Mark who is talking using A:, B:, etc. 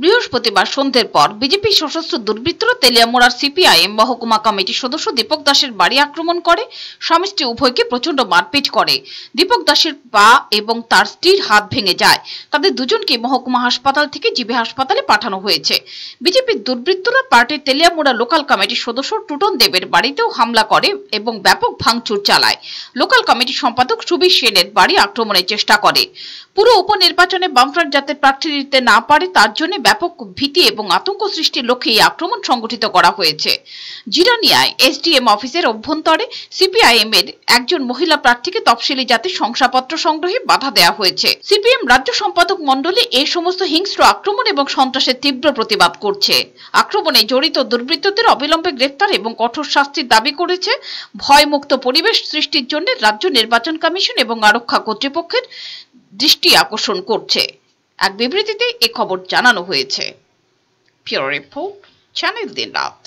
A: বৃহস্পতিবার সন্ধ্যের পর বিজেপি সশস্ত্র দুর্বৃত্তরা তেলিয়ামুড়ার সিপিআইএম মহকুমা কমিটির সদস্য দীপক দাসের বাড়ি আক্রমণ করে স্বামী স্ত্রী উভয়কে প্রচন্ড মারপিট করে। দীপক দাসের পা এবং তার স্ত্রীর হাত ভেঙে যায়। তাদের দুজনকে মহকুমা হাসপাতাল থেকে জিবি হাসপাতালে পাঠানো হয়েছে। বিজেপির দুর্বৃত্তরা পার্টির তেলিয়ামুড়া লোকাল কমিটির সদস্য টুটন দেবের বাড়িতেও হামলা করে এবং ব্যাপক ভাঙচুর চালায়। লোকাল কমিটির সম্পাদক সুবীর সেনের বাড়ি আক্রমণের চেষ্টা করে। পুরো উপনির্বাচনে বামফ্রন্ট যাতে প্রার্থী দিতে না পারে তার জন্য ব্যাপক ভীতি এবং আতঙ্ক সৃষ্টির লক্ষ্যে এই আক্রমণ সংগঠিত করা হয়েছে। জিরানিয়ায় এসডিএম অফিসের অভ্যন্তরে সিপিআইএম এর একজন মহিলা প্রার্থীকে তফসিলি জাতির শংসাপত্র সংগ্রহে বাধা দেওয়া হয়েছে। সিপিএম রাজ্য সম্পাদক মণ্ডলী এই সমস্ত হিংস্র আক্রমণ এবং সন্ত্রাসের তীব্র প্রতিবাদ করছে। আক্রমণে জড়িত দুর্বৃত্তদের অবিলম্বে গ্রেফতার এবং কঠোর শাস্তির দাবি করেছে। ভয়মুক্ত পরিবেশ সৃষ্টির জন্য রাজ্য নির্বাচন কমিশন এবং আরক্ষা কর্তৃপক্ষের দৃষ্টি আকর্ষণ করছে। এক বিবৃতিতে এ খবর জানানো হয়েছে। ব্যুরো রিপোর্ট, চ্যানেল দিনরাত।